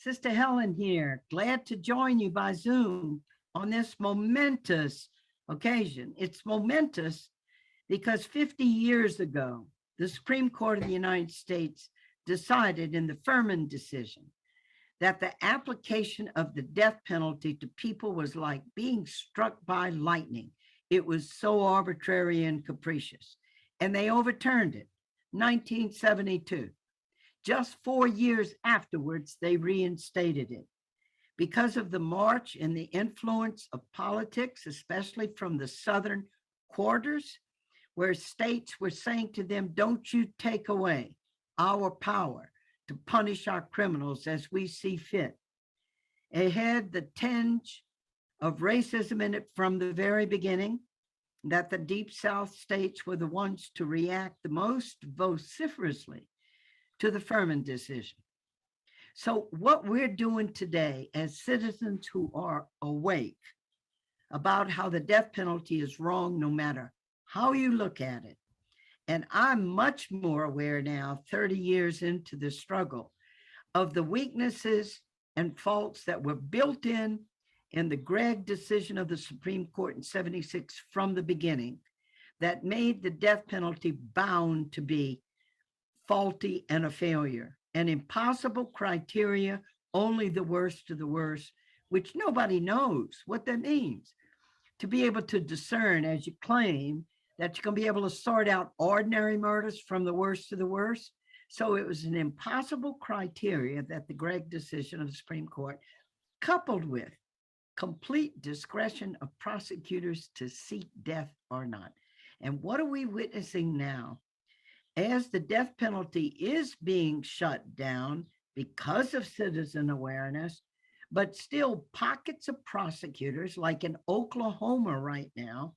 Sister Helen here. Glad to join you by Zoom on this momentous occasion. It's momentous because 50 years ago, the Supreme Court of the United States decided in the Furman decision that the application of the death penalty to people was like being struck by lightning. It was so arbitrary and capricious. And they overturned it, 1972. Just 4 years afterwards, they reinstated it. Because of the march and the influence of politics, especially from the southern quarters, where states were saying to them, don't you take away our power to punish our criminals as we see fit. It had the tinge of racism in it from the very beginning, that the Deep South states were the ones to react the most vociferously to the Furman decision. So what we're doing today as citizens who are awake about how the death penalty is wrong, no matter how you look at it. And I'm much more aware now, 30 years into the struggle, of the weaknesses and faults that were built in the Gregg decision of the Supreme Court in 76 from the beginning that made the death penalty bound to be faulty and a failure, an impossible criteria, only the worst of the worst, which nobody knows what that means. To be able to discern, as you claim, that you're going to be able to sort out ordinary murders from the worst to the worst. So it was an impossible criteria that the Gregg decision of the Supreme Court, coupled with complete discretion of prosecutors to seek death or not. And what are we witnessing now? As the death penalty is being shut down because of citizen awareness, but still pockets of prosecutors, like in Oklahoma right now,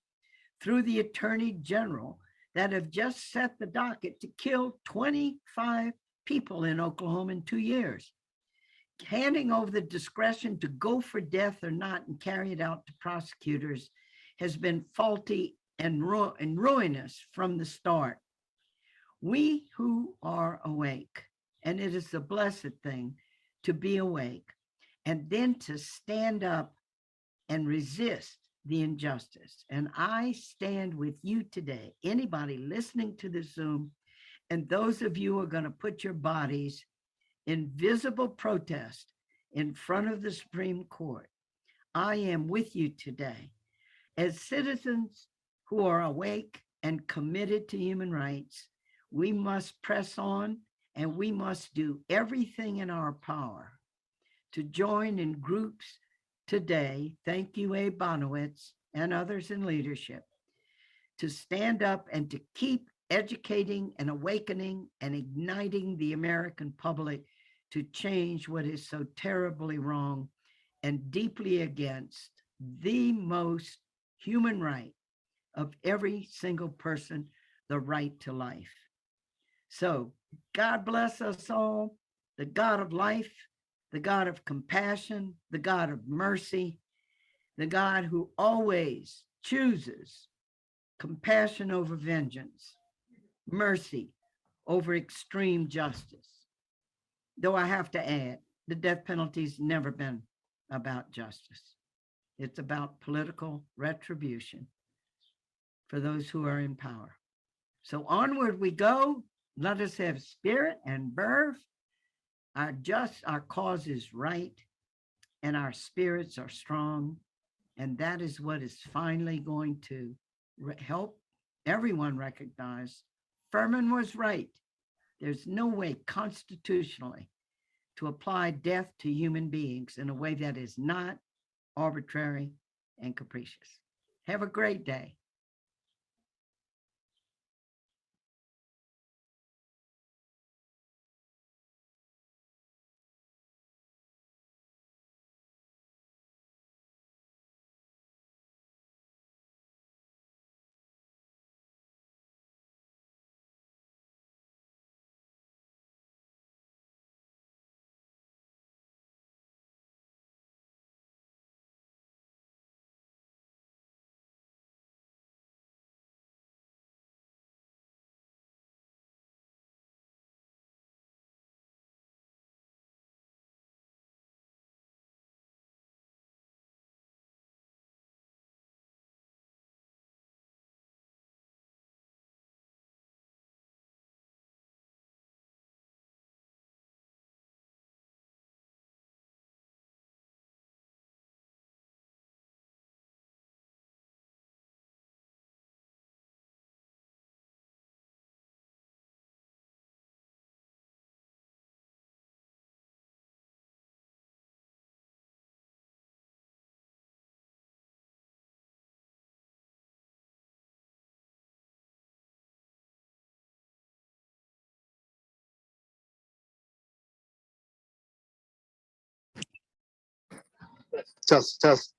through the Attorney General, that have just set the docket to kill 25 people in Oklahoma in 2 years. Handing over the discretion to go for death or not and carry it out to prosecutors has been faulty and ruinous from the start. We who are awake, and it is a blessed thing to be awake, and then to stand up and resist the injustice. And I stand with you today, anybody listening to this Zoom, and those of you who are going to put your bodies in visible protest in front of the Supreme Court. I am with you today. As citizens who are awake and committed to human rights, we must press on, and we must do everything in our power to join in groups today. Thank you, Bonowits and others in leadership, to stand up and to keep educating and awakening and igniting the American public to change what is so terribly wrong and deeply against the most human right of every single person, the right to life. So God bless us all, the God of life, the God of compassion, the God of mercy, the God who always chooses compassion over vengeance, mercy over extreme justice. Though I have to add, the death penalty's never been about justice. It's about political retribution for those who are in power. So onward we go. Let us have spirit and verve. Our cause is right, and our spirits are strong. And that is what is finally going to help everyone recognize Furman was right. There's no way constitutionally to apply death to human beings in a way that is not arbitrary and capricious. Have a great day. Test.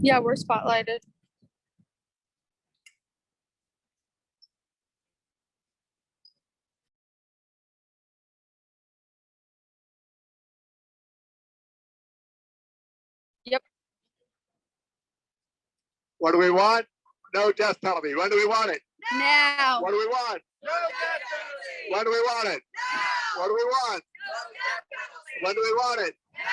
Yeah, we're spotlighted. Yep. What do we want? No death penalty. When do we want it? Now. What do we want? No death penalty! When do we want it? Now! What do we want? No death penalty! When do we want it? Now!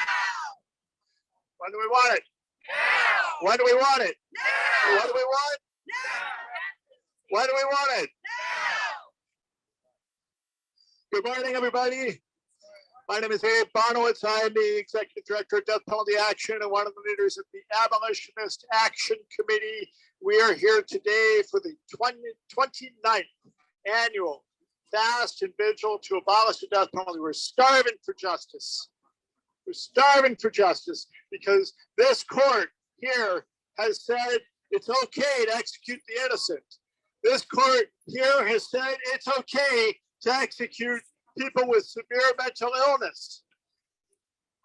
When do we want it? Now! When do we want it? Now! What do we want? Now! When do we want it? Now! Good morning, everybody. My name is Abe Bonowits. I am the Executive Director of Death Penalty Action and one of the leaders of the Abolitionist Action Committee. We are here today for the 29th annual fast and vigil to abolish the death penalty. We're starving for justice. We're starving for justice because this court here has said it's okay to execute the innocent. This court here has said it's okay to execute people with severe mental illness.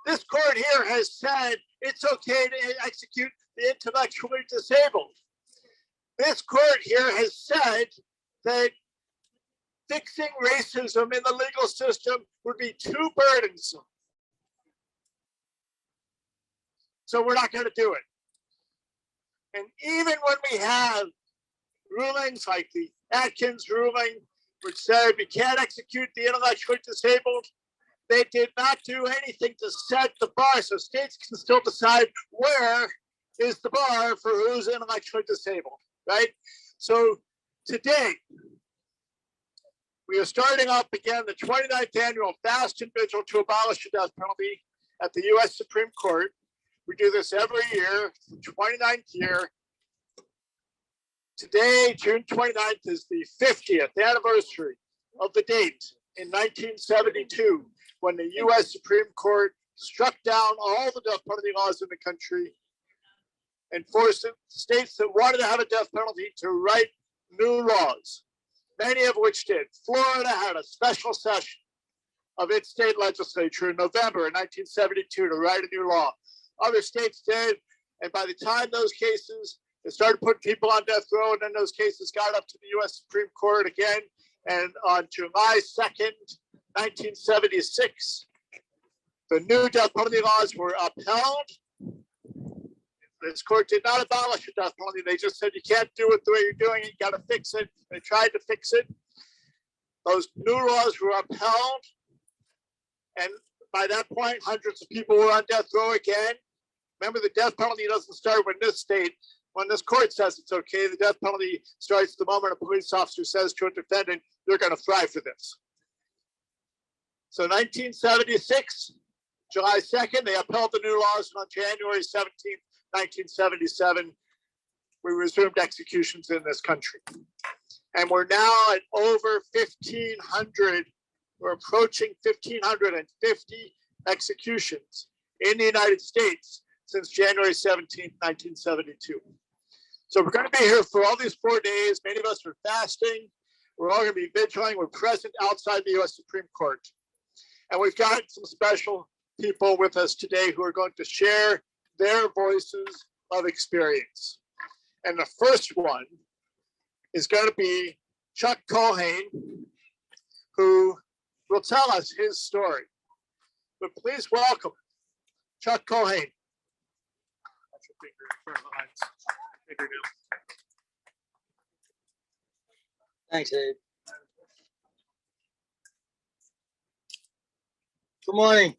This court here has said it's okay to execute the intellectually disabled. This court here has said that fixing racism in the legal system would be too burdensome. So we're not going to do it. And even when we have rulings like the Atkins ruling, which said we can't execute the intellectually disabled, they did not do anything to set the bar. So states can still decide where is the bar for who's intellectually disabled, right? So today, we are starting up again the 29th annual fast and vigil to abolish the death penalty at the U.S. Supreme Court. We do this every year, the 29th year. Today, June 29th, is the 50th anniversary of the date in 1972 when the U.S. Supreme Court struck down all the death penalty laws in the country and forced states that wanted to have a death penalty to write new laws, many of which did. Florida had a special session of its state legislature in November of 1972 to write a new law. Other states did, and by the time those cases, they started putting people on death row, and then those cases got up to the U.S. Supreme Court again. And on July 2nd, 1976, the new death penalty laws were upheld. This court did not abolish the death penalty. They just said you can't do it the way you're doing it. You got to fix it. They tried to fix it. Those new laws were upheld. And by that point, hundreds of people were on death row again. Remember, the death penalty doesn't start when this court says it's okay. The death penalty starts the moment a police officer says to a defendant, you're going to fry for this. So 1976, July 2nd, they upheld the new laws, and on January 17th, 1977, we resumed executions in this country. And we're now at over 1,500, we're approaching 1,550 executions in the United States since January 17th, 1972. So we're going to be here for all these 4 days. Many of us are fasting. We're all going to be vigiling. We're present outside the U.S. Supreme Court. And we've got some special people with us today who are going to share their voices of experience. And the first one is going to be Chuck Culhane, who will tell us his story. But please welcome Chuck Culhane. Thanks, Abe. Good morning.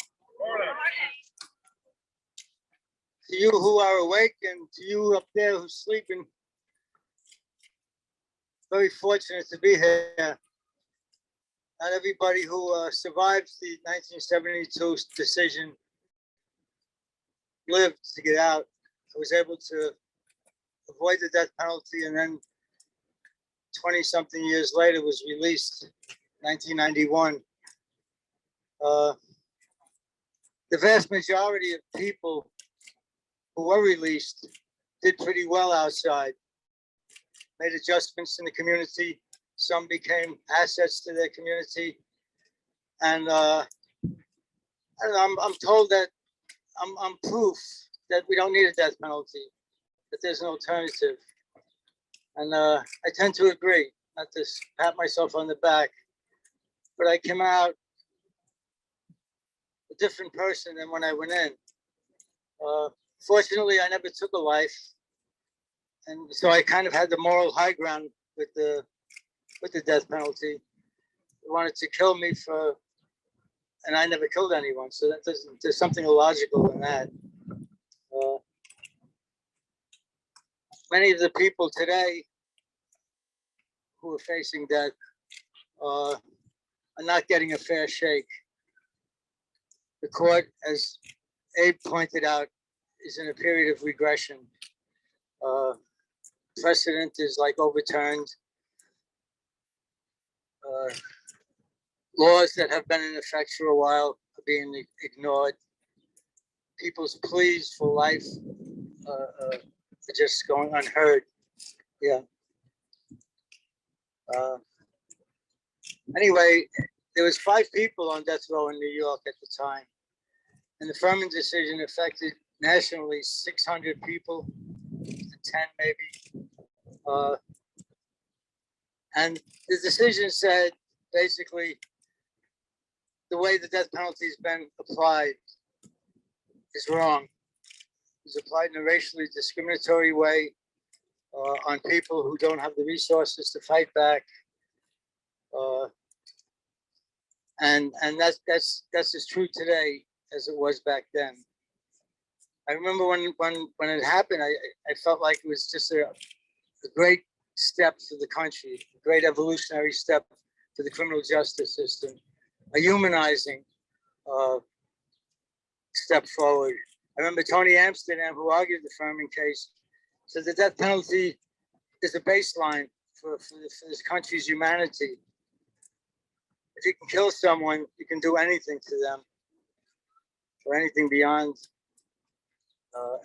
To you who are awake and to you up there who's sleeping. very fortunate to be here. Not everybody who survived the 1972 decision lived to get out. I was able to avoid the death penalty, and then 20-something years later was released, 1991. The vast majority of people who were released did pretty well outside, made adjustments in the community. Some became assets to their community. And I don't know, I'm told that I'm proof that we don't need a death penalty, that there's an alternative. And I tend to agree, not to pat myself on the back, but I came out a different person than when I went in. Fortunately, I never took a life. And so I kind of had the moral high ground with the death penalty. They wanted to kill me and I never killed anyone. So that doesn't, there's something illogical in that. Many of the people today who are facing death are not getting a fair shake. The court, as Abe pointed out, is in a period of regression. Precedent is like overturned. Laws that have been in effect for a while are being ignored. People's pleas for life are just going unheard. Yeah. Anyway, there was 5 people on death row in New York at the time, and the Furman decision affected nationally 600 people, 10 maybe. And the decision said basically the way the death penalty has been applied is wrong. It's applied in a racially discriminatory way on people who don't have the resources to fight back. And that's as true today as it was back then. I remember when it happened, I felt like it was just a great step for the country, a great evolutionary step for the criminal justice system, a humanizing step forward. I remember Tony Amsterdam, who argued the Furman case, said the death penalty is a baseline for this country's humanity. If you can kill someone, you can do anything to them, or anything beyond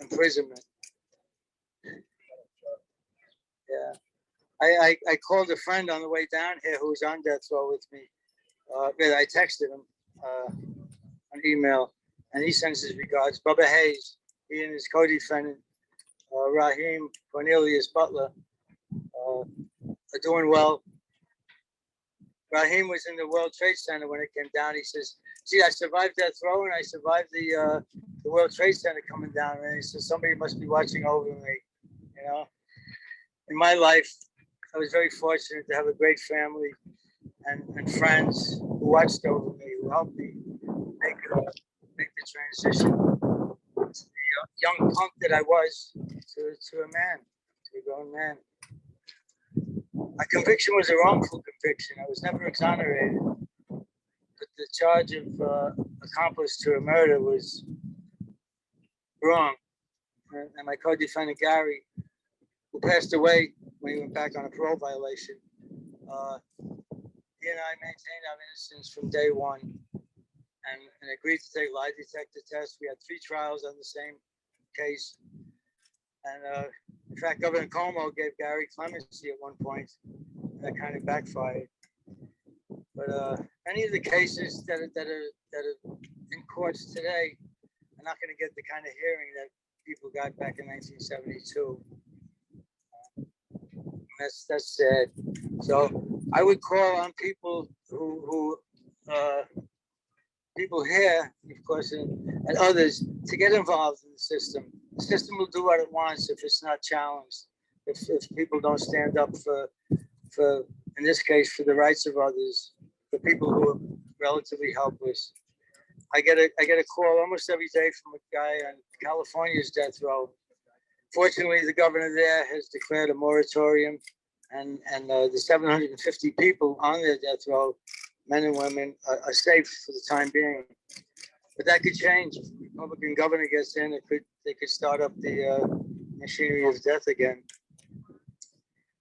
imprisonment. Yeah. I called a friend on the way down here who was on death row with me. I texted him on email, and he sends his regards. Bubba Hayes, he and his co-defendant, Raheem Cornelius Butler, are doing well. Raheem was in the World Trade Center when it came down. He says, gee, I survived death row and I survived the World Trade Center coming down. And he says, somebody must be watching over me, you know? In my life, I was very fortunate to have a great family and friends who watched over me, who helped me make the transition from the young punk that I was to a man, to a grown man. My conviction was a wrongful conviction. I was never exonerated, but the charge of accomplice to a murder was wrong. And my co-defendant Gary, who passed away when he went back on a parole violation, he and I maintained our innocence from day one and agreed to take lie detector tests. We had 3 trials on the same case. And in fact, Governor Cuomo gave Gary clemency at one point. That kind of backfired. But any of the cases that are in courts today are not going to get the kind of hearing that people got back in 1972. That's sad. So I would call on people who people here, of course, and others to get involved in the system. The system will do what it wants if it's not challenged. If people don't stand up for in this case, for the rights of others, for people who are relatively helpless. I get a call almost every day from a guy on California's death row. Fortunately, the governor there has declared a moratorium and the 750 people on their death row, men and women, are safe for the time being. But that could change. If the Republican governor gets in, they could start up the machinery of death again.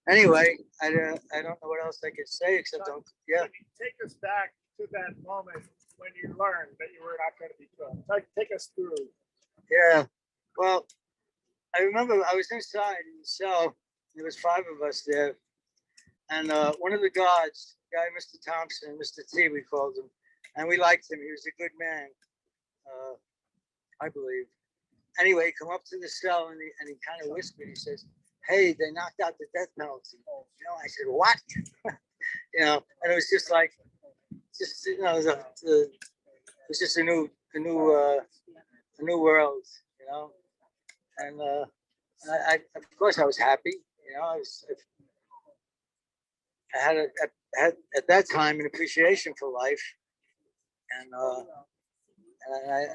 Anyway, I don't know what else I could say except Can yeah. you take us back to that moment when you learned that you were not going to be killed? Take us through. Yeah. Well, I remember I was inside in the cell. There was 5 of us there. And one of the guards, guy, Mr. Thompson, Mr. T, we called him. And we liked him. He was a good man, I believe. Anyway, he come up to the cell and he kind of whispered. He says, "Hey, they knocked out the death penalty." I said, "What?" And it was just like, it was just a new world, And I of course I was happy, I had at that time an appreciation for life, and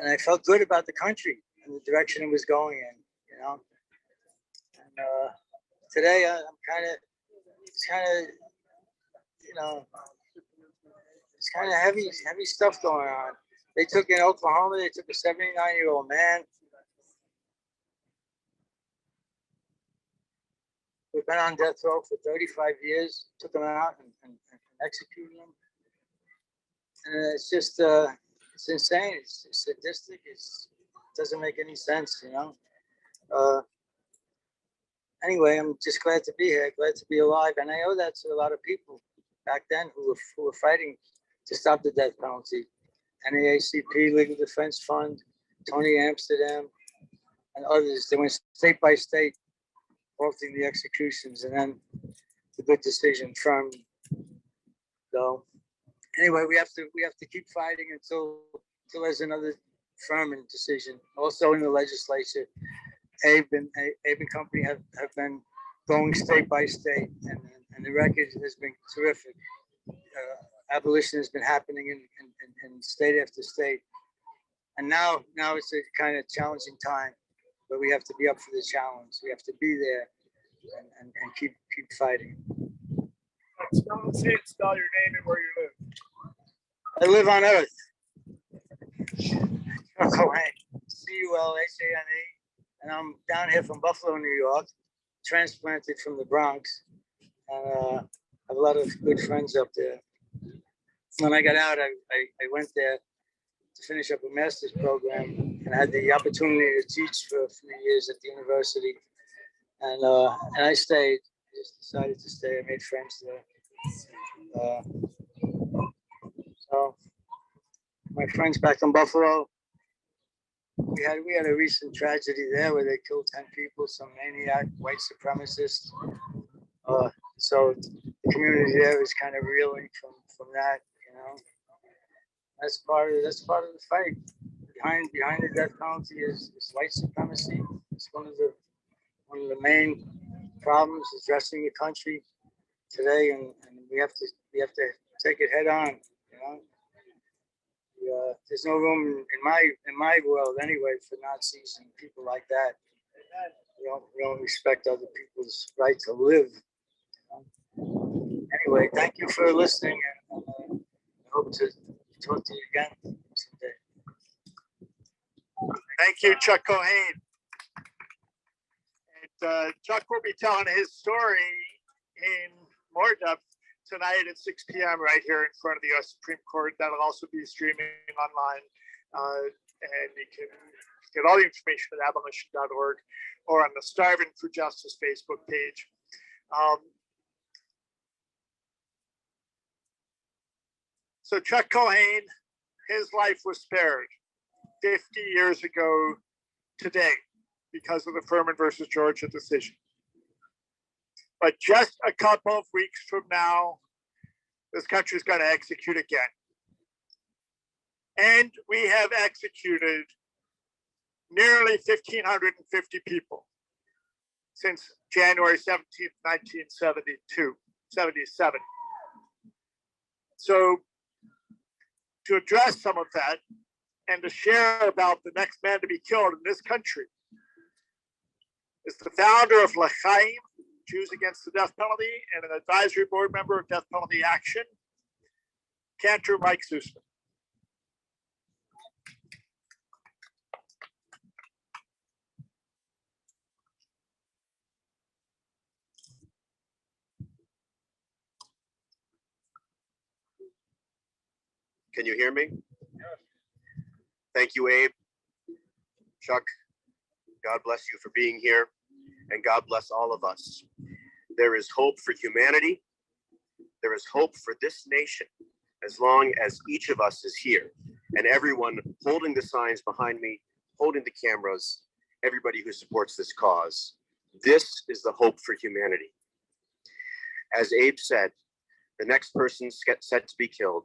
I felt good about the country and the direction it was going in, And today I'm it's kind of heavy stuff going on. They took in Oklahoma. They took a 79-year-old man who'd been on death row for 35 years. Took him out and executed him. And it's just it's insane. It's sadistic. It doesn't make any sense, Anyway, I'm just glad to be here. Glad to be alive, and I owe that to a lot of people back then who were fighting to stop the death penalty. NAACP, Legal Defense Fund, Tony Amsterdam, and others. They went state by state, halting the executions, and then the good decision from. So, anyway, we have to keep fighting until there's another firm decision. Also in the legislature, Abe and company have been going state by state, and the record has been terrific. Abolition has been happening in state after state, and now it's a kind of challenging time, but we have to be up for the challenge. We have to be there and keep fighting. Spell your name and where you live. I live on Earth. Culhane, Culhane, and I'm down here from Buffalo, New York, transplanted from the Bronx, and I have a lot of good friends up there. When I got out, I went there to finish up a master's program, and I had the opportunity to teach for a few years at the university, and I stayed. I just decided to stay. I made friends there. So my friends back in Buffalo, we had a recent tragedy there where they killed 10 people, some maniac, white supremacist. So the community there is kind of reeling from that, That's part of the fight. Behind the death penalty is white supremacy. It's one of the main problems addressing the country today, and we have to take it head on, There's no room in my world anyway for Nazis and people like that. We don't respect other people's right to live. Anyway, thank you for listening, and I hope to talk to you again someday. Thank you, Chuck Culhane. And Chuck will be telling his story in more depth tonight at 6 p.m. right here in front of the U.S. Supreme Court. That'll also be streaming online. And you can get all the information at abolish.org or on the Starvin for Justice Facebook page. So Chuck Culhane, his life was spared 50 years ago today because of the Furman versus Georgia decision. But just a couple of weeks from now, this country is going to execute again. And we have executed nearly 1,550 people since January 17th, 1977. So to address some of that and to share about the next man to be killed in this country is the founder of L'Chaim Jews Against the Death Penalty and an advisory board member of Death Penalty Action, Cantor Mike Zoosman. Can you hear me? Thank you, Abe. Chuck, God bless you for being here, and God bless all of us. There is hope for humanity. There is hope for this nation as long as each of us is here, and everyone holding the signs behind me, holding the cameras, everybody who supports this cause. This is the hope for humanity. As Abe said, the next person set to be killed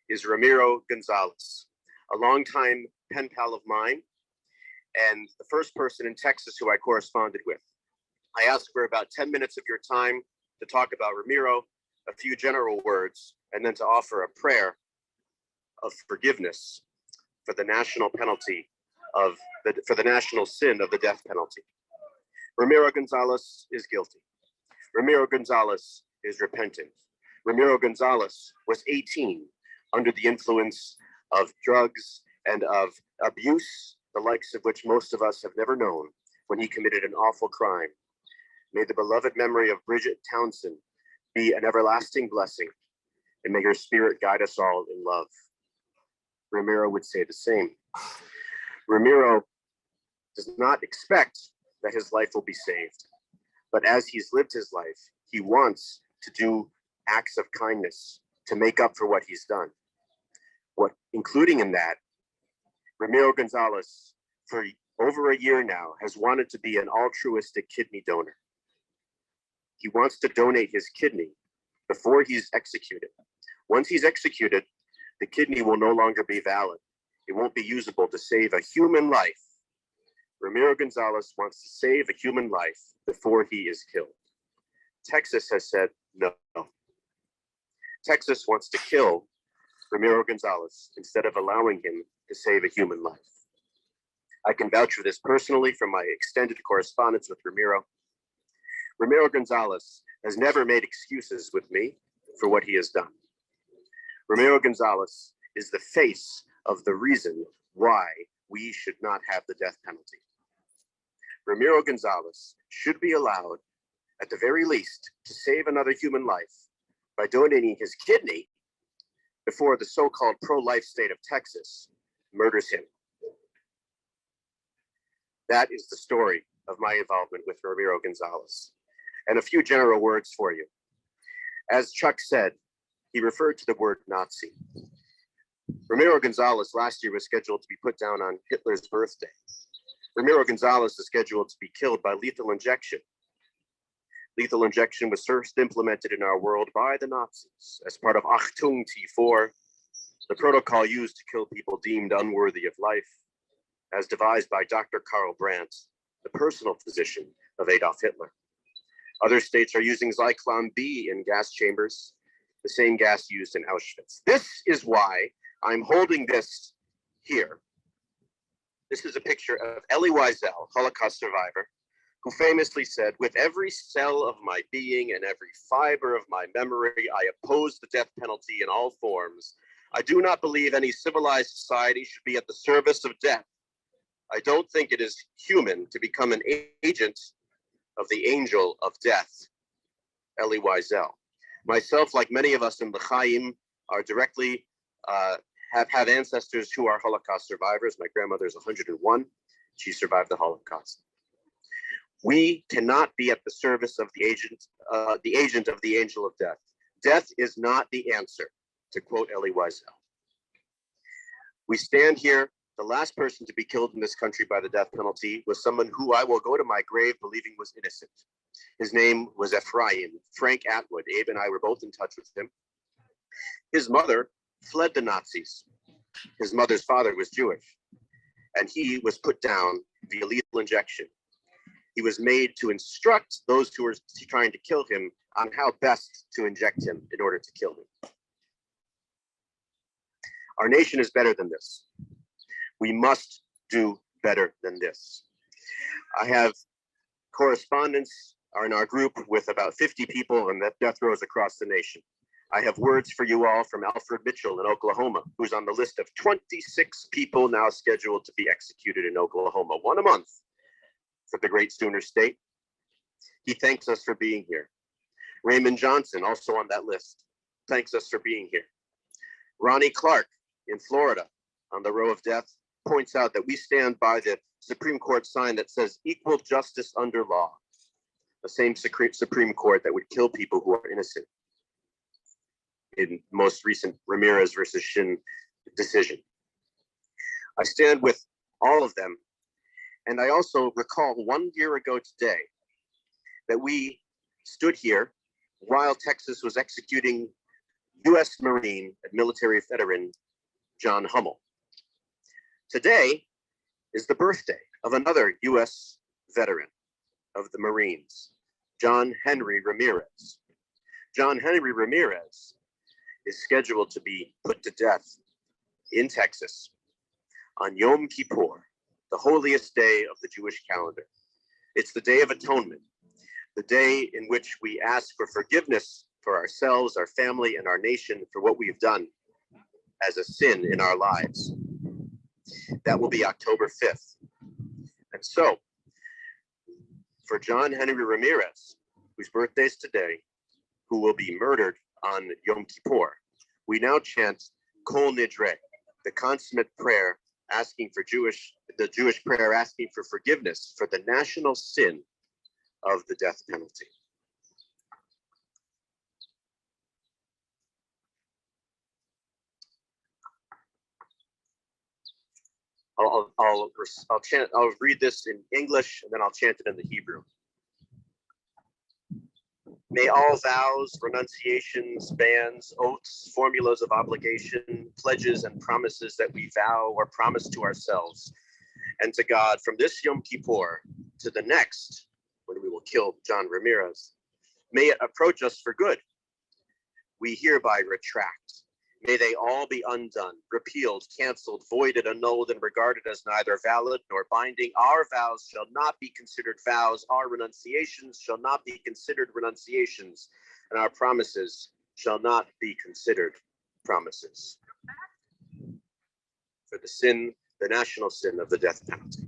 is Ramiro Gonzalez, a longtime pen pal of mine, and the first person in Texas who I corresponded with. I asked for about 10 minutes of your time to talk about Ramiro, a few general words, and then to offer a prayer of forgiveness for the national penalty for the national sin of the death penalty. Ramiro Gonzalez is guilty. Ramiro Gonzalez is repentant. Ramiro Gonzalez was 18 under the influence of drugs and of abuse, the likes of which most of us have never known, when he committed an awful crime. May the beloved memory of Bridget Townsend be an everlasting blessing, and may her spirit guide us all in love. Ramiro would say the same. Ramiro does not expect that his life will be saved, but as he's lived his life, he wants to do acts of kindness to make up for what he's done. Including in that, Ramiro Gonzalez, for over a year now, has wanted to be an altruistic kidney donor. He wants to donate his kidney before he's executed. Once he's executed, the kidney will no longer be valid. It won't be usable to save a human life. Ramiro Gonzalez wants to save a human life before he is killed. Texas has said no. Texas wants to kill Ramiro Gonzalez instead of allowing him to save a human life. I can vouch for this personally from my extended correspondence with Ramiro. Ramiro Gonzalez has never made excuses with me for what he has done. Ramiro Gonzalez is the face of the reason why we should not have the death penalty. Ramiro Gonzalez should be allowed, at the very least, to save another human life by donating his kidney before the so-called pro-life state of Texas murders him. That is the story of my involvement with Ramiro Gonzalez. And a few general words for you. As Chuck said, he referred to the word Nazi. Ramiro Gonzalez last year was scheduled to be put down on Hitler's birthday. Ramiro Gonzalez is scheduled to be killed by lethal injection. Lethal injection was first implemented in our world by the Nazis as part of Achtung T4, the protocol used to kill people deemed unworthy of life, as devised by Dr. Karl Brandt, the personal physician of Adolf Hitler. Other states are using Zyklon B in gas chambers, the same gas used in Auschwitz. This is why I'm holding this here. This is a picture of Elie Wiesel, Holocaust survivor, who famously said, "With every cell of my being and every fiber of my memory, I oppose the death penalty in all forms. I do not believe any civilized society should be at the service of death. I don't think it is human to become an agent of the angel of death." Elie Wiesel. Myself, like many of us in L'chaim, are directly, have ancestors who are Holocaust survivors. My grandmother is 101. She survived the Holocaust. We cannot be at the service of the agent of the angel of death. Death is not the answer, to quote Elie Wiesel. We stand here. The last person to be killed in this country by the death penalty was someone who I will go to my grave believing was innocent. His name was Ephraim, Frank Atwood. Abe and I were both in touch with him. His mother fled the Nazis. His mother's father was Jewish, and he was put down via lethal injection. He was made to instruct those who were trying to kill him on how best to inject him in order to kill him. Our nation is better than this. We must do better than this. I have correspondence are in our group with about 50 people on death rows across the nation. I have words for you all from Alfred Mitchell in Oklahoma, who's on the list of 26 people now scheduled to be executed in Oklahoma, one a month for the great Sooner State. He thanks us for being here. Raymond Johnson, also on that list, thanks us for being here. Ronnie Clark in Florida on the row of death points out that we stand by the Supreme Court sign that says equal justice under law, the same Supreme Court that would kill people who are innocent in most recent Ramirez versus Shin decision. I stand with all of them. And I also recall 1 year ago today that we stood here while Texas was executing US Marine and military veteran John Hummel. Today is the birthday of another US veteran of the Marines, John Henry Ramirez. John Henry Ramirez is scheduled to be put to death in Texas on Yom Kippur, the holiest day of the Jewish calendar. It's the Day of Atonement, the day in which we ask for forgiveness for ourselves, our family, and our nation for what we've done as a sin in our lives. That will be October 5th. And so, for John Henry Ramirez, whose birthday is today, who will be murdered on Yom Kippur, we now chant Kol Nidre, the consummate prayer asking for the Jewish prayer asking for forgiveness for the national sin of the death penalty. I'll read this in English and then I'll chant it in the Hebrew. May all vows, renunciations, bans, oaths, formulas of obligation, pledges, and promises that we vow or promise to ourselves and to God from this Yom Kippur to the next, when we will kill John Ramirez, may it approach us for good. We hereby retract. May they all be undone, repealed, canceled, voided, annulled, and regarded as neither valid nor binding. Our vows shall not be considered vows. Our renunciations shall not be considered renunciations. And our promises shall not be considered promises. For the sin, the national sin of the death penalty.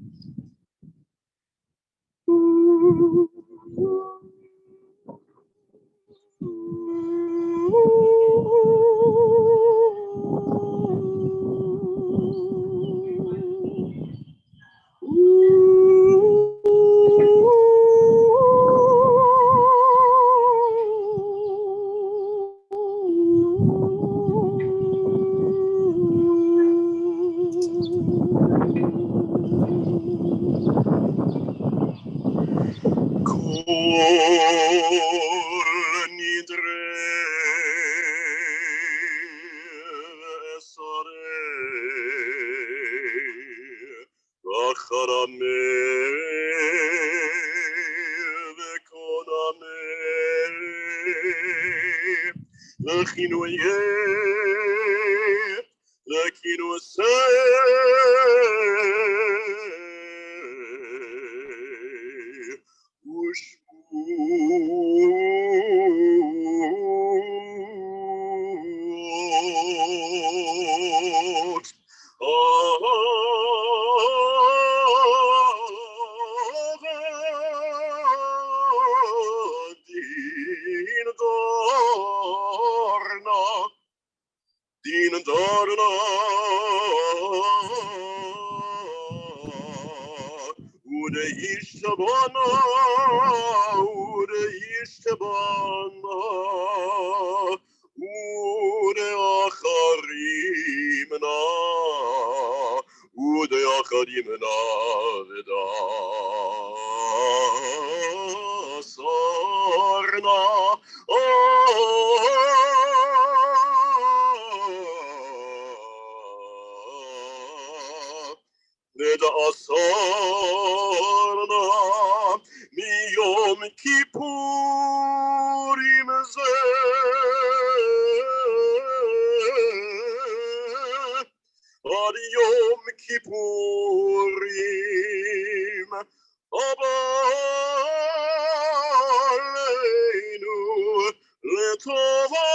לטובה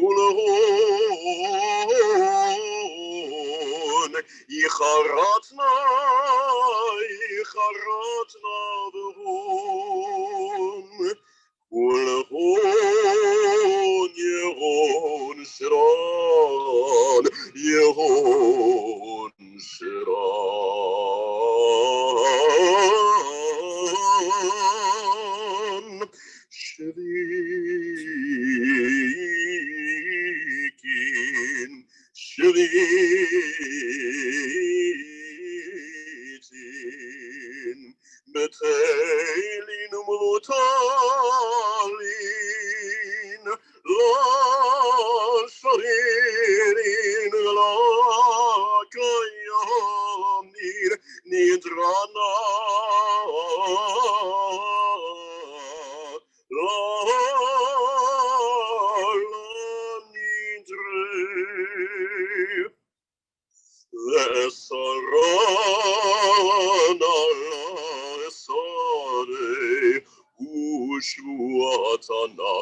ולהון יחרטנה בהון ולהון יהון שרן יהון שרן שריקים שריקים בתהילין ומוטלין לא שרירין ולא קיימין נדרנה לא נדרה לסרנה לסרי ושבועתנה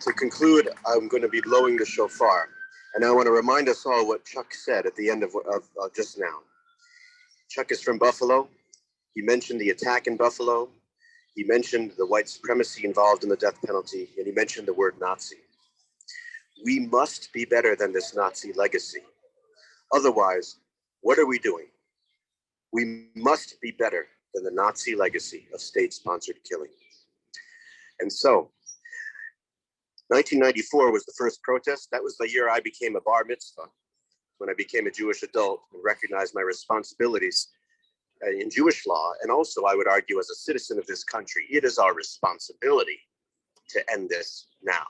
To conclude, I'm going to be blowing the shofar, and I want to remind us all what Chuck said at the end of just now. Chuck is from Buffalo. He mentioned the attack in Buffalo. He mentioned the white supremacy involved in the death penalty, and he mentioned the word Nazi. We must be better than this Nazi legacy. Otherwise, what are we doing? We must be better than the Nazi legacy of state-sponsored killing. And so, 1994 was the first protest. That was the year I became a bar mitzvah, when I became a Jewish adult and recognized my responsibilities in Jewish law. And also, I would argue, as a citizen of this country, it is our responsibility to end this now.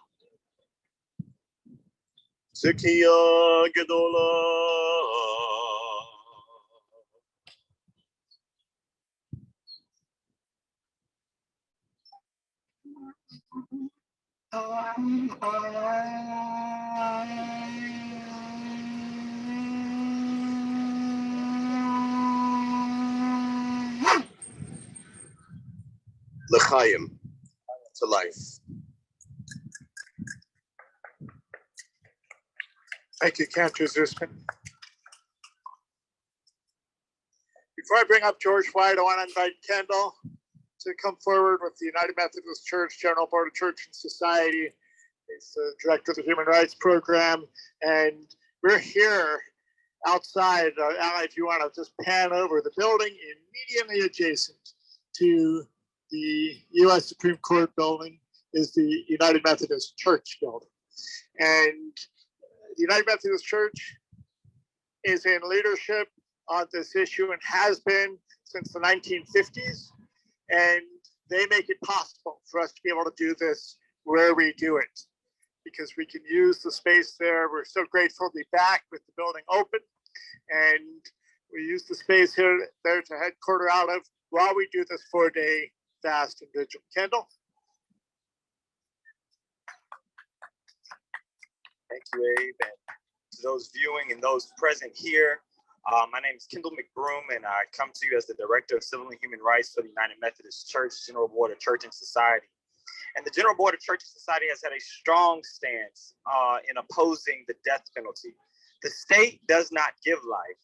Tzikiya Gedola. L'chaim, to life. Thank you, Cantor Zoosman. Before I bring up George White, I want to invite Kendal to come forward with the United Methodist Church General Board of Church and Society. He's the director of the Human Rights Program, and we're here outside. Ally, if you want to just pan over, the building immediately adjacent to the U.S. Supreme Court building is the United Methodist Church building. And the United Methodist Church is in leadership on this issue and has been since the 1950s. And they make it possible for us to be able to do this where we do it, because we can use the space there. We're so grateful to be back with the building open. And we use the space here there to headquarter out of while we do this 4-day fast and vigil. Kendal? Thank you, Abe, and to those viewing and those present here. My name is Kendal McBroom, and I come to you as the Director of Civil and Human Rights for the United Methodist Church General Board of Church and Society. And the General Board of Church and Society has had a strong stance in opposing the death penalty. The state does not give life,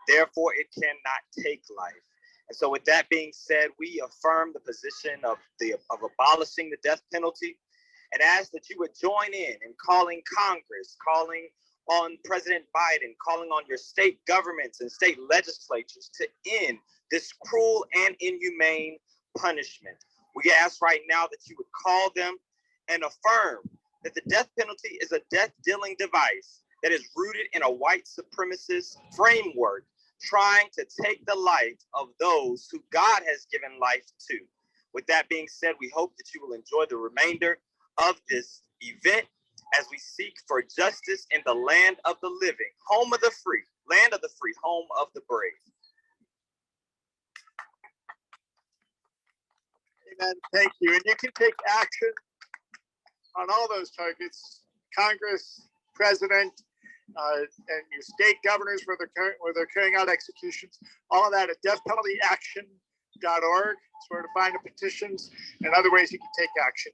therefore it cannot take life. And so with that being said, we affirm the position of abolishing the death penalty, and ask that you would join in calling Congress, calling on President Biden, calling on your state governments and state legislatures to end this cruel and inhumane punishment. We ask right now that you would call them and affirm that the death penalty is a death-dealing device that is rooted in a white supremacist framework trying to take the life of those who God has given life to. With that being said, we hope that you will enjoy the remainder of this event as we seek for justice in the land of the living, home of the free, land of the free, home of the brave. Amen. Thank you. And you can take action on all those targets, Congress, President, and your state governors where they're carrying out executions, all of that at deathpenaltyaction.org. It's where to find the petitions and other ways you can take action.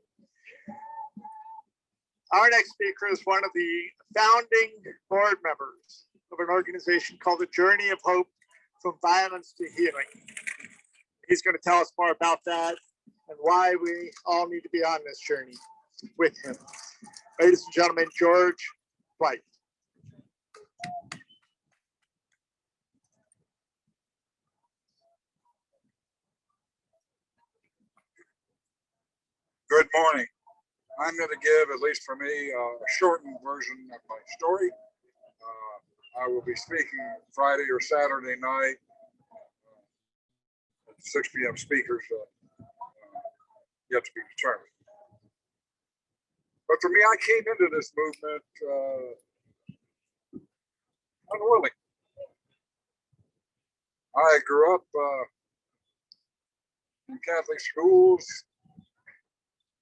Our next speaker is one of the founding board members of an organization called the Journey of Hope from Violence to Healing. He's going to tell us more about that and why we all need to be on this journey with him. Ladies and gentlemen, George White. Good morning. I'm going to give, at least for me, a shortened version of my story. I will be speaking Friday or Saturday night. 6 p.m. speakers yet to be determined. But for me, I came into this movement unwilling. I grew up in Catholic schools,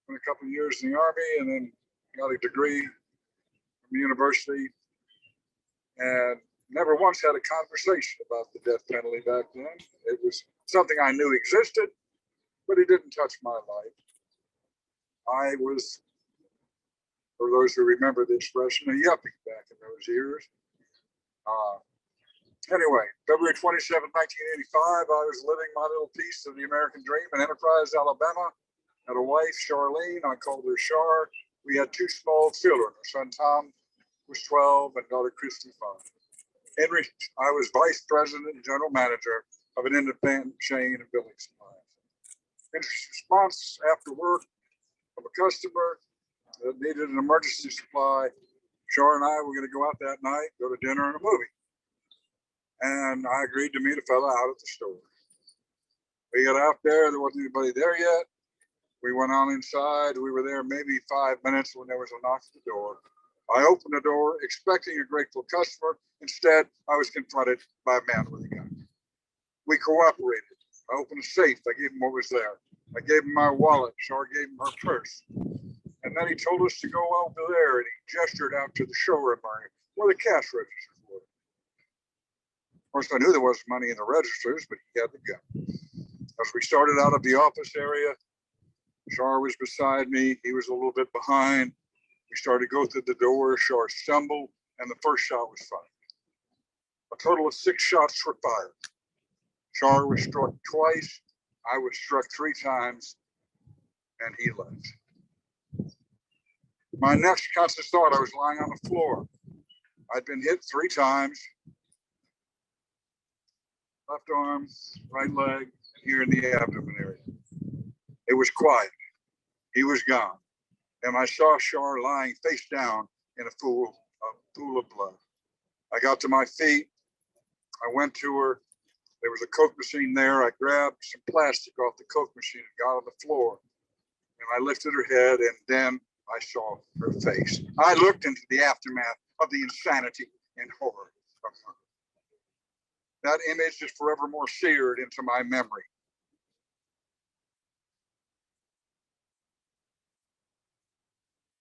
spent a couple of years in the Army, and then got a degree from the university, and never once had a conversation about the death penalty back then. It was something I knew existed, but it didn't touch my life. I was, for those who remember the expression, a yuppie back in those years. Anyway, February 27, 1985, I was living my little piece of the American dream in Enterprise, Alabama. Had a wife, Charlene. I called her Char. We had 2 small children. Our son Tom was 12 and daughter Christy 5. Henry, I was vice president and general manager of an independent chain of building supplies. In response, after work, from a customer that needed an emergency supply, Char and I were going to go out that night, go to dinner and a movie. And I agreed to meet a fella out at the store. We got out there wasn't anybody there yet. We went on inside. We were there maybe 5 minutes when there was a knock at the door. I opened the door expecting a grateful customer. Instead, I was confronted by a man with a gun. We cooperated. I opened a safe. I gave him what was there. I gave him my wallet. Char gave him her purse. And then he told us to go over there, and he gestured out to the showroom area where the cash registers were. Of course, I knew there was money in the registers, but he had the gun. As we started out of the office area, Char was beside me. He was a little bit behind. We started to go through the door. Char stumbled, and the first shot was fired. A total of 6 shots were fired. Char was struck twice. I was struck 3 times, and he left. My next conscious thought, I was lying on the floor. I'd been hit 3 times. Left arm, right leg, and here in the abdomen area. It was quiet. He was gone. And I saw Char lying face down in a pool of blood. I got to my feet. I went to her. There was a Coke machine there. I grabbed some plastic off the Coke machine and got on the floor. And I lifted her head, and then I saw her face. I looked into the aftermath of the insanity and horror of her. That image is forevermore seared into my memory.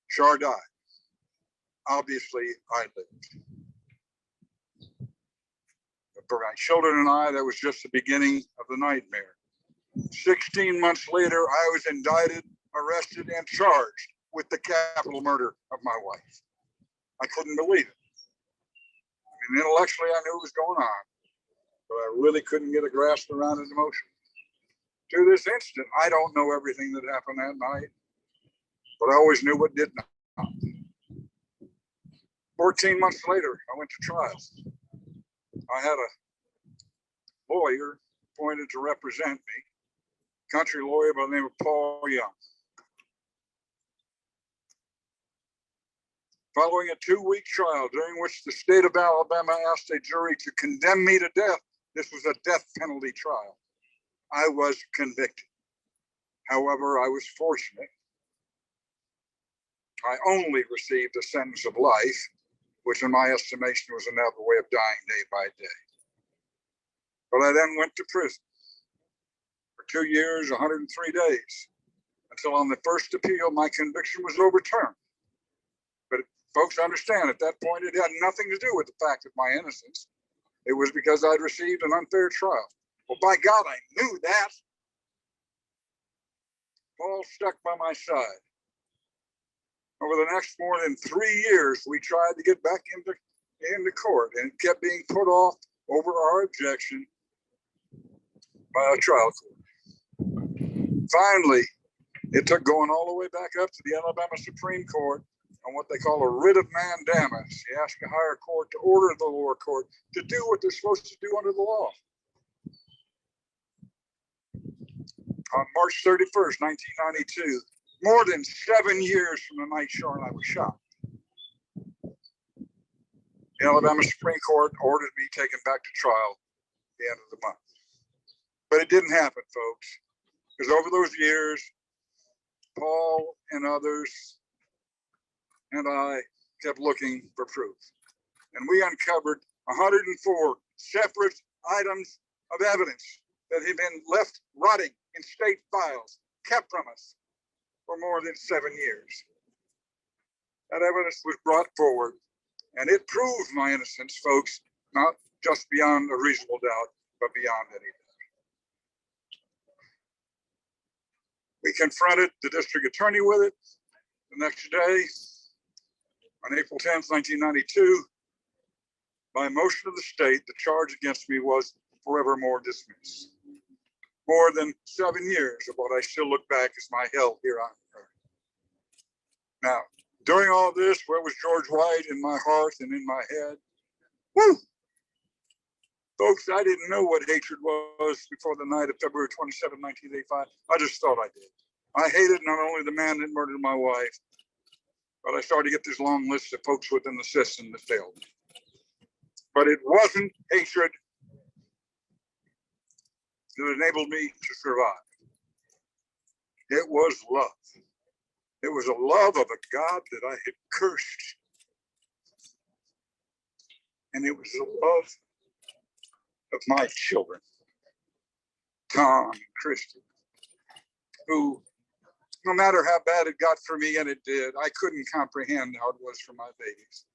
Char died. Obviously, I lived. But for my children and I, that was just the beginning of the nightmare. 16 months later, I was indicted, arrested, and charged with the capital murder of my wife. I couldn't believe it. I mean, intellectually, I knew what was going on, but I really couldn't get a grasp around his emotion. To this instant, I don't know everything that happened that night, but I always knew what did not. 14 months later, I went to trial. I had a lawyer appointed to represent me. country lawyer by the name of Paul Young. Following a 2-week trial during which the state of Alabama asked a jury to condemn me to death, this was a death penalty trial, I was convicted. However, I was fortunate. I only received a sentence of life, which in my estimation was another way of dying day by day. But I then went to prison for 2 years, 103 days, until on the first appeal, my conviction was overturned. But folks understand at that point, it had nothing to do with the fact of my innocence. It was because I'd received an unfair trial. Well, by God, I knew that. Paul stuck by my side. Over the next more than 3 years, we tried to get back into court, and it kept being put off over our objection by a trial court. Finally, it took going all the way back up to the Alabama Supreme Court on what they call a writ of mandamus. You ask a higher court to order the lower court to do what they're supposed to do under the law. On March 31st, 1992, more than 7 years from the night Sharon and I was shot, the Alabama Supreme Court ordered me taken back to trial at the end of the month. But it didn't happen, folks, because over those years, Paul and others and I kept looking for proof. And we uncovered 104 separate items of evidence that had been left rotting in state files, kept from us for more than 7 years. That evidence was brought forward, and it proved my innocence, folks, not just beyond a reasonable doubt, but beyond any doubt. We confronted the district attorney with it the next day, on April 10th, 1992. By motion of the state, the charge against me was forevermore dismissed. More than 7 years of what I still look back as my hell here on earth. Now, during all this, where was George White in my heart and in my head? Woo! Folks, I didn't know what hatred was before the night of February 27, 1985. I just thought I did. I hated not only the man that murdered my wife, but I started to get this long list of folks within the system that failed me. But it wasn't hatred that enabled me to survive. It was love. It was a love of a God that I had cursed. And it was the love of my children, Tom and Christy, who, no matter how bad it got for me, and it did, I couldn't comprehend how it was for my babies.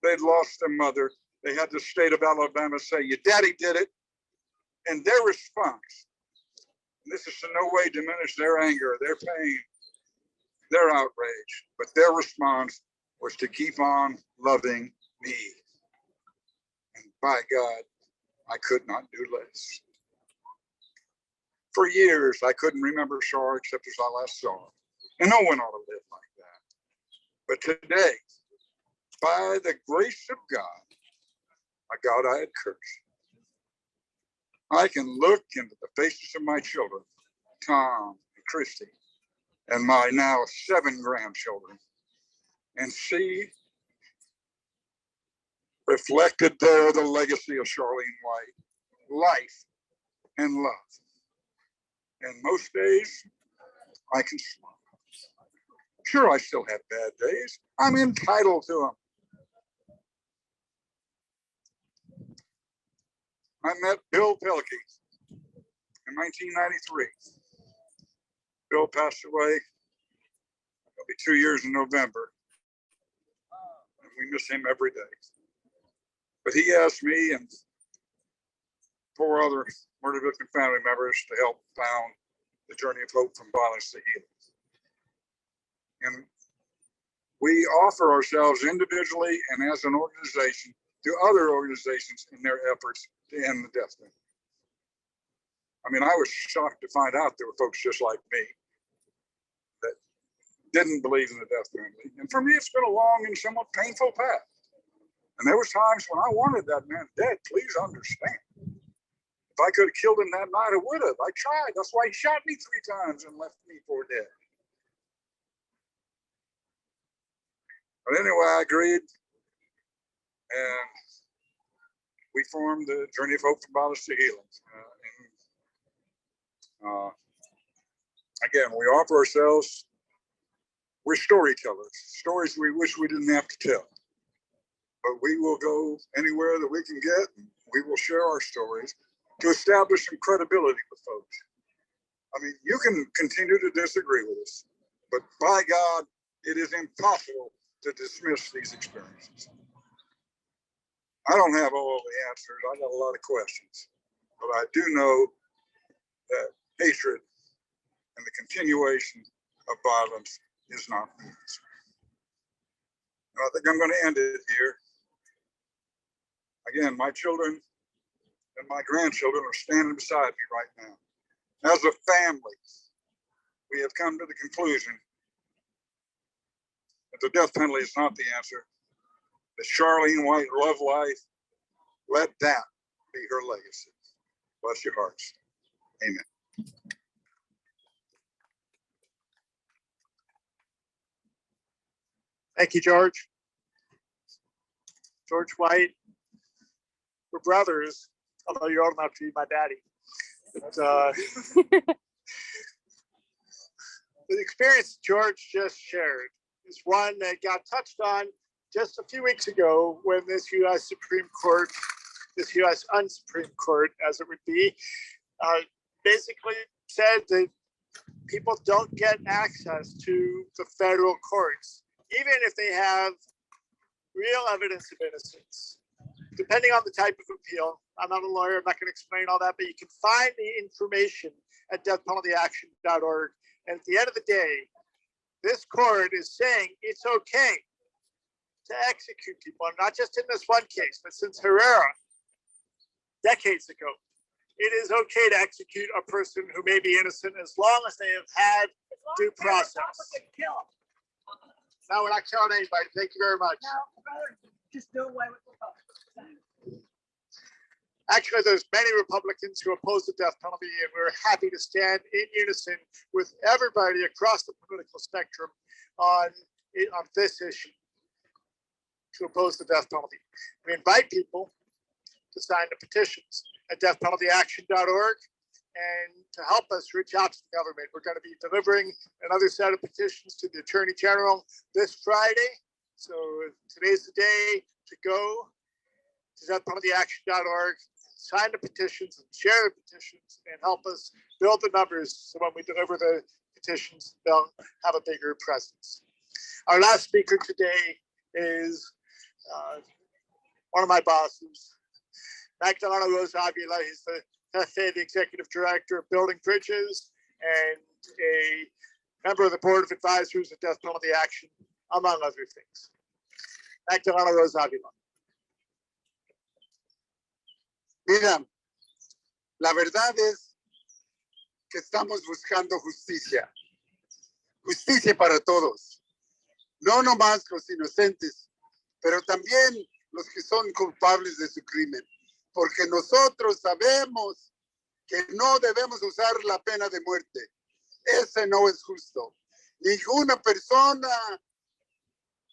They'd lost their mother. They had the state of Alabama say, your daddy did it. And their response, and this is in no way diminish their anger, their pain, their outrage, but their response was to keep on loving me. And by God, I could not do less. For years, I couldn't remember Shar except as I last saw her. And no one ought to live like that. But today, by the grace of God, a God I had cursed, I can look into the faces of my children, Tom and Christy, and my now 7 grandchildren, and see reflected there the legacy of Charlene White, life and love. And most days, I can smile. Sure, I still have bad days. I'm entitled to them. I met Bill Pilkey in 1993. Bill passed away. It'll be 2 years in November. And we miss him every day. But he asked me and 4 other murder victim family members to help found the Journey of Hope from Violence to Healing. And we offer ourselves individually and as an organization to other organizations in their efforts to end the death penalty. I mean, I was shocked to find out there were folks just like me that didn't believe in the death penalty. And for me, it's been a long and somewhat painful path. And there was times when I wanted that man dead. Please understand. If I could have killed him that night, I would have. I tried. That's why he shot me 3 times and left me for dead. But anyway, I agreed. And we formed the Journey of Hope from Abolish to Healing. Again, we offer ourselves, we're storytellers, stories we wish we didn't have to tell. But we will go anywhere that we can get. We will share our stories to establish some credibility with folks. I mean, you can continue to disagree with us, but by God, it is impossible to dismiss these experiences. I don't have all the answers. I got a lot of questions, but I do know that hatred and the continuation of violence is not the answer. I think I'm going to end it here. Again, my children and my grandchildren are standing beside me right now. As a family, we have come to the conclusion that the death penalty is not the answer. That Charlene White loved life. Let that be her legacy. Bless your hearts. Amen. Thank you, George. George White. We're brothers, although you're old enough to be my daddy. But, the experience George just shared is one that got touched on just a few weeks ago when this U.S. Supreme Court, this U.S. Unsupreme Court, as it would be, basically said that people don't get access to the federal courts, even if they have real evidence of innocence. Depending on the type of appeal, I'm not a lawyer, I'm not going to explain all that, but you can find the information at deathpenaltyaction.org. And at the end of the day, this court is saying it's okay to execute people, and not just in this one case, but since Herrera, decades ago, it is okay to execute a person who may be innocent as long as they have had due process. No, we're not killing anybody. Thank you very much. Just do away with the public. Actually, there's many Republicans who oppose the death penalty, and we're happy to stand in unison with everybody across the political spectrum on this issue to oppose the death penalty. We invite people to sign the petitions at deathpenaltyaction.org and to help us reach out to the government. We're going to be delivering another set of petitions to the Attorney General this Friday. So today's the day to go to deathpenaltyaction.org, sign the petitions and share the petitions and help us build the numbers so when we deliver the petitions, they'll have a bigger presence. Our last speaker today is one of my bosses, Magdaleno Rose-Avila. He's the executive director of Building Bridges and a member of the board of advisors of Death Penalty Action, among other things. Magdaleno Rose-Avila. Mira, la verdad es que estamos buscando justicia. Justicia para todos. No nomás los inocentes, pero también los que son culpables de su crimen. Porque nosotros sabemos que no debemos usar la pena de muerte. Ese no es justo. Ninguna persona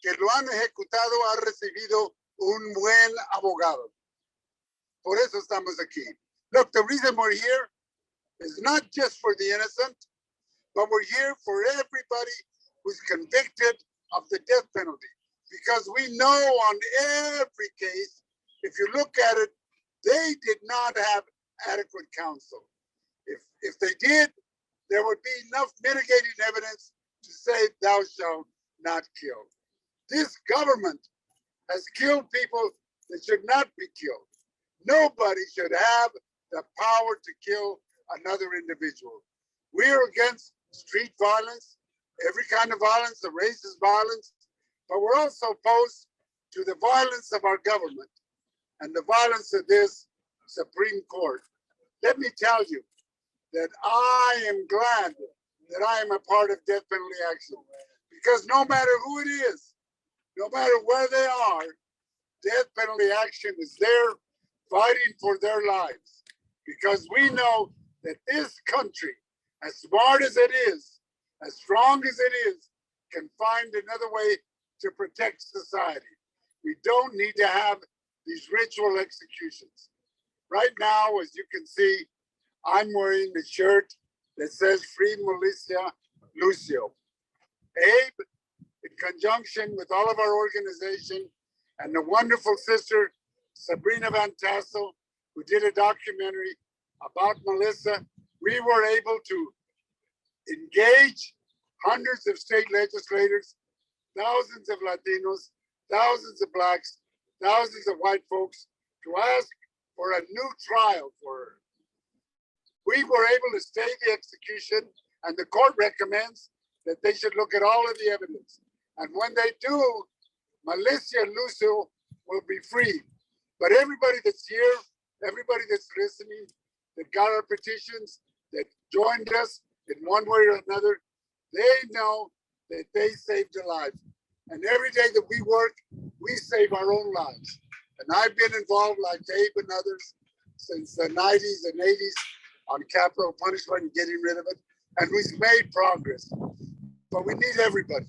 que lo han ejecutado ha recibido un buen abogado. Por eso estamos aquí. Look, the reason we're here is not just for the innocent, but we're here for everybody who's convicted of the death penalty. Because we know on every case, if you look at it, they did not have adequate counsel. If they did, there would be enough mitigating evidence to say, thou shalt not kill. This government has killed people that should not be killed. Nobody should have the power to kill another individual. We are against street violence, every kind of violence, the racist violence, but we're also opposed to the violence of our government and the violence of this Supreme Court. Let me tell you that I am glad that I am a part of death penalty action, because no matter who it is, no matter where they are, death penalty action is there fighting for their lives. because we know that this country, as smart as it is, as strong as it is, can find another way to protect society. We don't need to have these ritual executions. Right now, as you can see, I'm wearing the shirt that says Free Militia Lucio. Abe, in conjunction with all of our organization and the wonderful sister, Sabrina Van Tassel, who did a documentary about Melissa, we were able to engage hundreds of state legislators, thousands of Latinos, thousands of Blacks, thousands of white folks to ask for a new trial for her. We were able to stay the execution, and the court recommends that they should look at all of the evidence. And when they do, Melissa Lucio will be free. But everybody that's here, everybody that's listening, that got our petitions, that joined us in one way or another, they know that they saved a life. And every day that we work, we save our own lives. And I've been involved, like Abe and others, since the 90s and 80s on capital punishment and getting rid of it. And we've made progress. But we need everybody.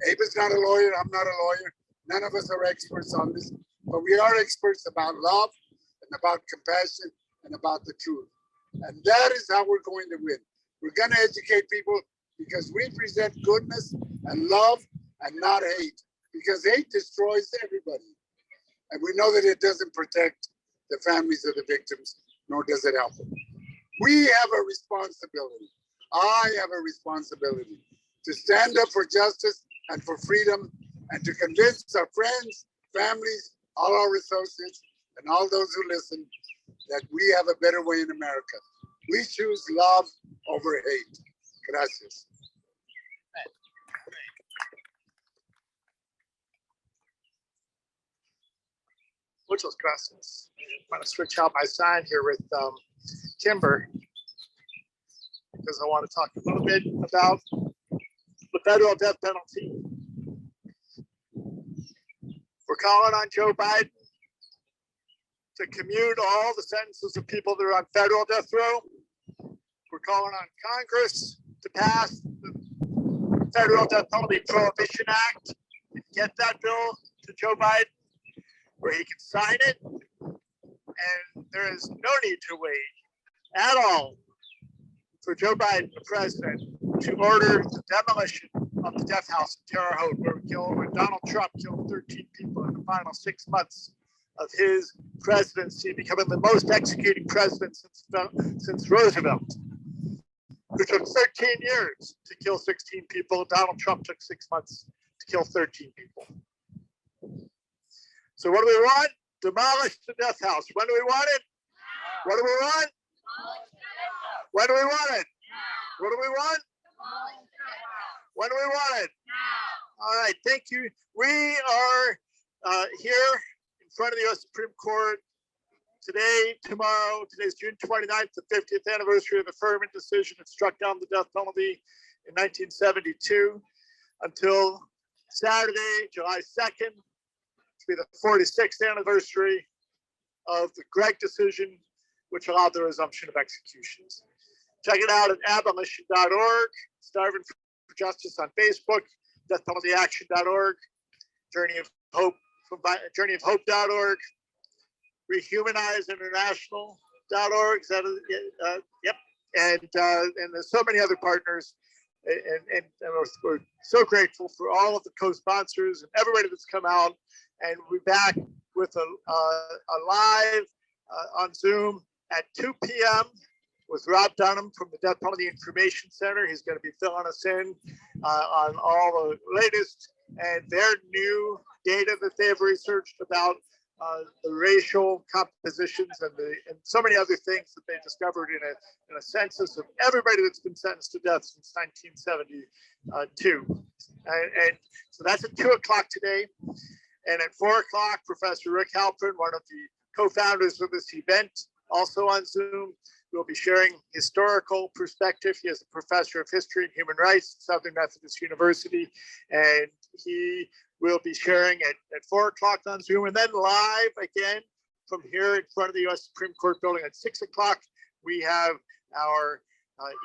Abe is not a lawyer. I'm not a lawyer. None of us are experts on this. But we are experts about love and about compassion and about the truth. And that is how we're going to win. We're going to educate people because we present goodness and love and not hate. Because hate destroys everybody. And we know that it doesn't protect the families of the victims, nor does it help them. We have a responsibility. I have a responsibility to stand up for justice and for freedom and to convince our friends, families, all our associates, and all those who listen that we have a better way in America. We choose love over hate. Gracias. Muchas gracias. I'm going to switch out my sign here with Kimber because I want to talk a little bit about the federal death penalty. We're calling on Joe Biden to commute all the sentences of people that are on federal death row. We're calling on Congress to pass the Federal Death Penalty Prohibition Act and get that bill to Joe Biden where he can sign it. And there is no need to wait at all for Joe Biden, the president, to order the demolition of the death house in Terre Haute, where Donald Trump killed 13 people in the final 6 months of his presidency, becoming the most executing president since Roosevelt, who took 13 years to kill 16 people. Donald Trump took 6 months to kill 13 people. So what do we want? Demolish the death house. When do we want it? What do we want? When do we want it? What do we want? When do we want it? All right, thank you. We are here in front of the U.S. Supreme Court today, tomorrow. Today's June 29th, the 50th anniversary of the Furman decision that struck down the death penalty in 1972 until Saturday, July 2nd, to be the 46th anniversary of the Gregg decision, which allowed the resumption of executions. Check it out at abolish.org, Starvin for Justice on Facebook, deathpenaltyaction.org, Journey of Hope from journeyofhope.org, rehumanizeinternational.org. Is that yep. And there's so many other partners. And we're so grateful for all of the co-sponsors and everybody that's come out. And we'll be back with a live on Zoom at 2 p.m. with Rob Dunham from the Death Penalty Information Center. He's going to be filling us in on all the latest and their new data that they've researched about the racial compositions and so many other things that they discovered in a census of everybody that's been sentenced to death since 1972. And so that's at 2 o'clock today. And at 4 o'clock, Professor Rick Halpern, one of the co-founders of this event, also on Zoom, will be sharing historical perspective. He is a professor of history and human rights at Southern Methodist University, and he will be sharing at 4 o'clock on Zoom, and then live again from here in front of the U.S. Supreme Court building at 6 o'clock. We have our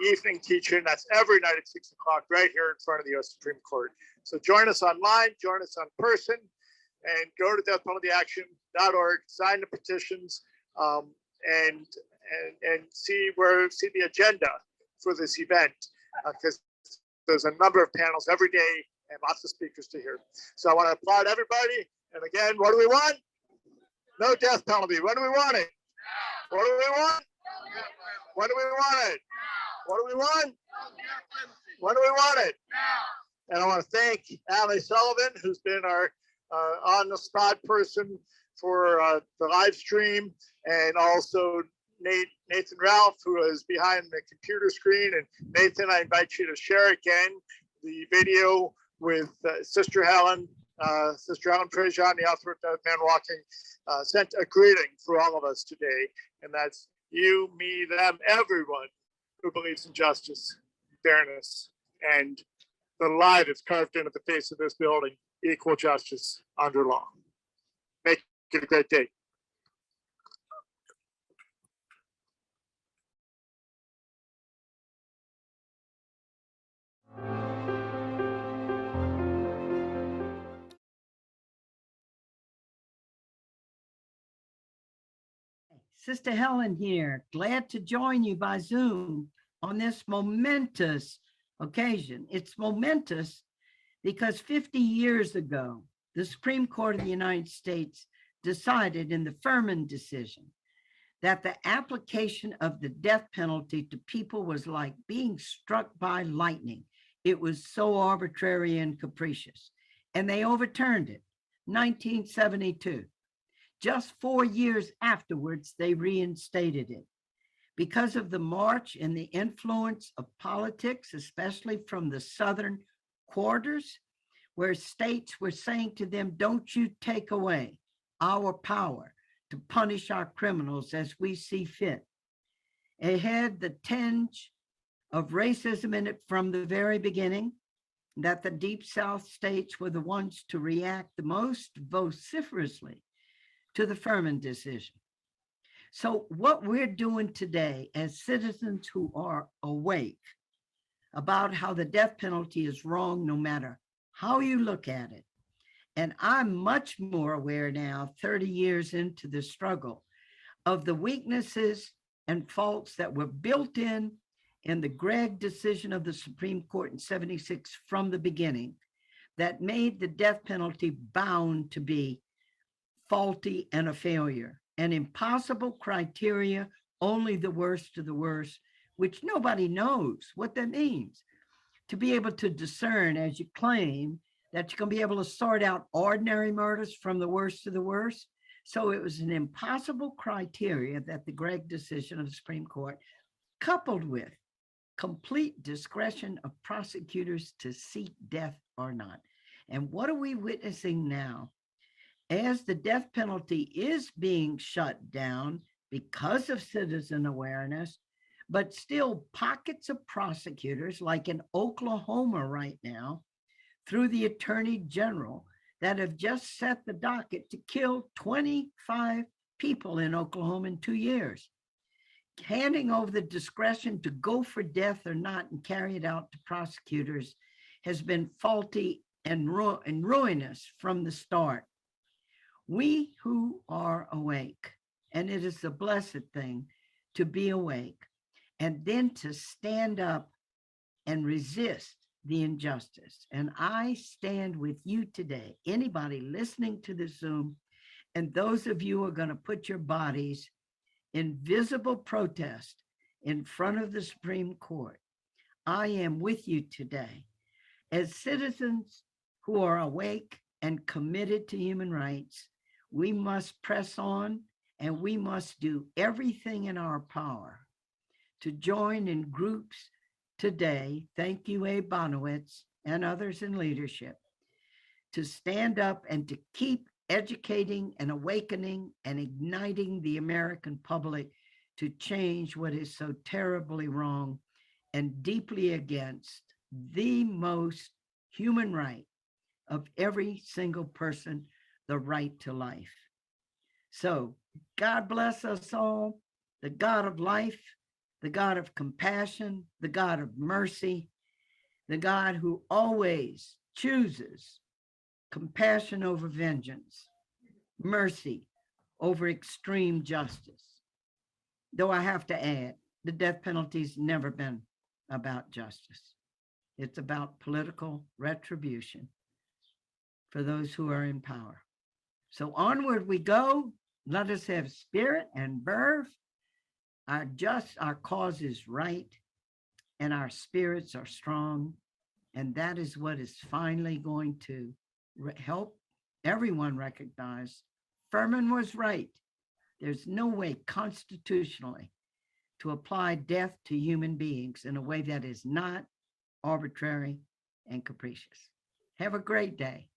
evening teaching. That's every night at 6 o'clock right here in front of the U.S. Supreme Court. So join us online, join us on person, and go to deathpenaltyaction.org, sign the petitions, and see the agenda for this event, because there's a number of panels every day and lots of speakers to hear. So I want to applaud everybody. And again, what do we want? No death penalty. When do we want it? What do we want? When do we want it? What do we want? When do we want it? And I want to thank Ali Sullivan, who's been our on-the-spot person for the live stream, and also Nathan Ralph, who is behind the computer screen. And Nathan, I invite you to share again the video with Sister Helen Prejean, the author of Dead Man Walking, sent a greeting for all of us today. And that's you, me, them, everyone who believes in justice, fairness, and the lie that's carved into the face of this building, equal justice under law. Make it a great day. Sister Helen here, glad to join you by Zoom on this momentous occasion. It's momentous because 50 years ago, the Supreme Court of the United States decided in the Furman decision that the application of the death penalty to people was like being struck by lightning. It was so arbitrary and capricious, and they overturned it, 1972. Just 4 years afterwards, they reinstated it. Because of the march and the influence of politics, especially from the southern quarters, where states were saying to them, don't you take away our power to punish our criminals as we see fit. It had the tinge of racism in it from the very beginning, that the Deep South states were the ones to react the most vociferously to the Furman decision. So what we're doing today as citizens who are awake about how the death penalty is wrong, no matter how you look at it. And I'm much more aware now, 30 years into the struggle, of the weaknesses and faults that were built in the Gregg decision of the Supreme Court in 76 from the beginning, that made the death penalty bound to be faulty and a failure, an impossible criteria, only the worst of the worst, which nobody knows what that means. To be able to discern, as you claim, that you're going to be able to sort out ordinary murders from the worst of the worst. So it was an impossible criteria that the Gregg decision of the Supreme Court, coupled with complete discretion of prosecutors to seek death or not. And what are we witnessing now? As the death penalty is being shut down because of citizen awareness, but still pockets of prosecutors, like in Oklahoma right now, through the Attorney General, that have just set the docket to kill 25 people in Oklahoma in 2 years, handing over the discretion to go for death or not and carry it out to prosecutors has been faulty and ruinous from the start. We who are awake, and it is a blessed thing to be awake, and then to stand up and resist the injustice. And I stand with you today, anybody listening to the Zoom, and those of you who are going to put your bodies in visible protest in front of the Supreme Court. I am with you today. As citizens who are awake and committed to human rights, we must press on, and we must do everything in our power to join in groups today. Thank you, Bonowits and others in leadership, to stand up and to keep educating and awakening and igniting the American public to change what is so terribly wrong and deeply against the most human right of every single person, the right to life. So God bless us all, the God of life, the God of compassion, the God of mercy, the God who always chooses compassion over vengeance, mercy over extreme justice. Though I have to add, the death penalty's never been about justice. It's about political retribution for those who are in power. So onward we go. Let us have spirit and verve. Our cause is right, and our spirits are strong. And that is what is finally going to help everyone recognize Furman was right. There's no way constitutionally to apply death to human beings in a way that is not arbitrary and capricious. Have a great day.